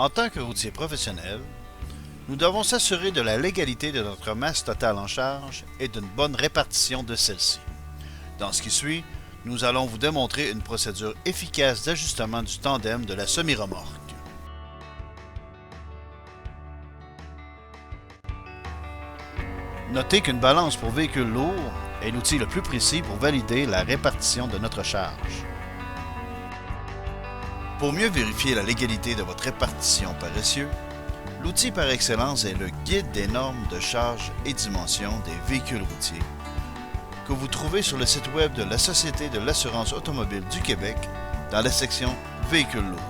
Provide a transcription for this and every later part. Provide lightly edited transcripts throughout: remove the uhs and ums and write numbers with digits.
En tant que routier professionnel, nous devons s'assurer de la légalité de notre masse totale en charge et d'une bonne répartition de celle-ci. Dans ce qui suit, nous allons vous démontrer une procédure efficace d'ajustement du tandem de la semi-remorque. Notez qu'une balance pour véhicules lourds est l'outil le plus précis pour valider la répartition de notre charge. Pour mieux vérifier la légalité de votre répartition par essieu, l'outil par excellence est le Guide des normes de charge et dimensions des véhicules routiers que vous trouvez sur le site web de la Société de l'assurance automobile du Québec dans la section Véhicules lourds.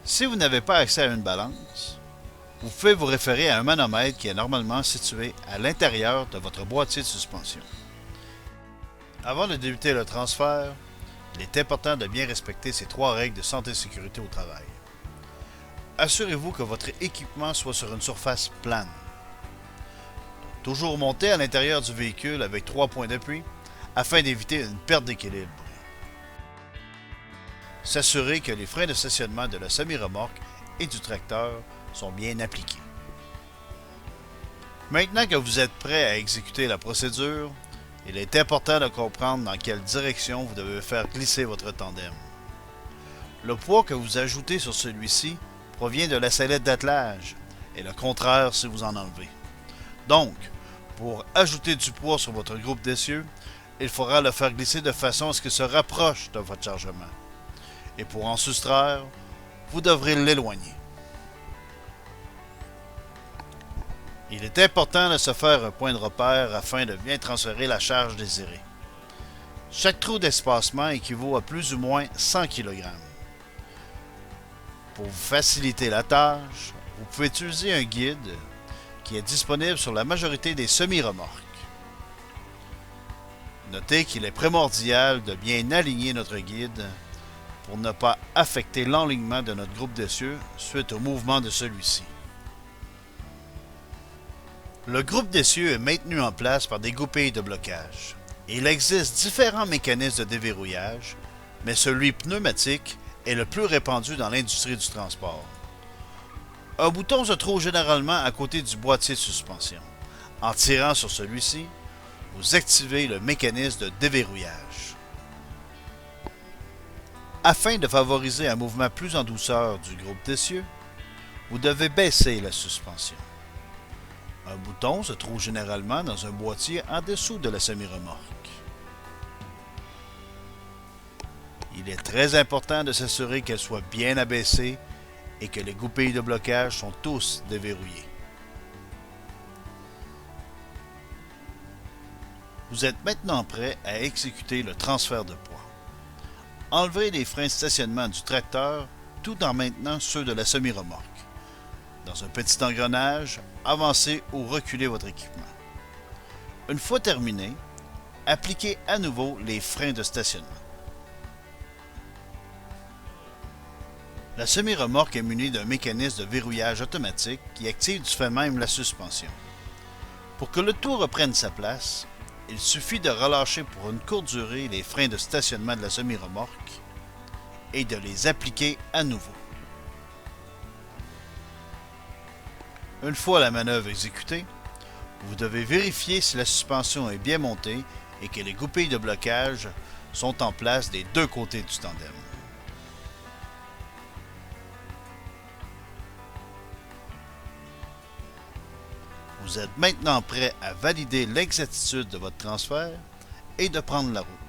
Si vous n'avez pas accès à une balance, vous pouvez vous référer à un manomètre qui est normalement situé à l'intérieur de votre boîtier de suspension. Avant de débuter le transfert, il est important de bien respecter ces 3 règles de santé et sécurité au travail. Assurez-vous que votre équipement soit sur une surface plane. Toujours monter à l'intérieur du véhicule avec 3 points d'appui afin d'éviter une perte d'équilibre. S'assurer que les freins de stationnement de la semi-remorque et du tracteur sont bien appliqués. Maintenant que vous êtes prêt à exécuter la procédure, il est important de comprendre dans quelle direction vous devez faire glisser votre tandem. Le poids que vous ajoutez sur celui-ci provient de la sellette d'attelage et le contraire si vous en enlevez. Donc, pour ajouter du poids sur votre groupe d'essieu, il faudra le faire glisser de façon à ce qu'il se rapproche de votre chargement. Et pour en soustraire, vous devrez l'éloigner. Il est important de se faire un point de repère afin de bien transférer la charge désirée. Chaque trou d'espacement équivaut à plus ou moins 100 kg. Pour vous faciliter la tâche, vous pouvez utiliser un guide qui est disponible sur la majorité des semi-remorques. Notez qu'il est primordial de bien aligner notre guide pour ne pas affecter l'enlignement de notre groupe d'essieu suite au mouvement de celui-ci. Le groupe d'essieu est maintenu en place par des goupilles de blocage. Il existe différents mécanismes de déverrouillage, mais celui pneumatique est le plus répandu dans l'industrie du transport. Un bouton se trouve généralement à côté du boîtier de suspension. En tirant sur celui-ci, vous activez le mécanisme de déverrouillage. Afin de favoriser un mouvement plus en douceur du groupe d'essieu, vous devez baisser la suspension. Un bouton se trouve généralement dans un boîtier en dessous de la semi-remorque. Il est très important de s'assurer qu'elle soit bien abaissée et que les goupilles de blocage sont tous déverrouillées. Vous êtes maintenant prêt à exécuter le transfert de poids. Enlevez les freins de stationnement du tracteur tout en maintenant ceux de la semi-remorque. Dans un petit engrenage, avancez ou reculez votre équipement. Une fois terminé, appliquez à nouveau les freins de stationnement. La semi-remorque est munie d'un mécanisme de verrouillage automatique qui active du fait même la suspension. Pour que le tout reprenne sa place, il suffit de relâcher pour une courte durée les freins de stationnement de la semi-remorque et de les appliquer à nouveau. Une fois la manœuvre exécutée, vous devez vérifier si la suspension est bien montée et que les goupilles de blocage sont en place des 2 côtés du tandem. Vous êtes maintenant prêt à valider l'exactitude de votre transfert et de prendre la route.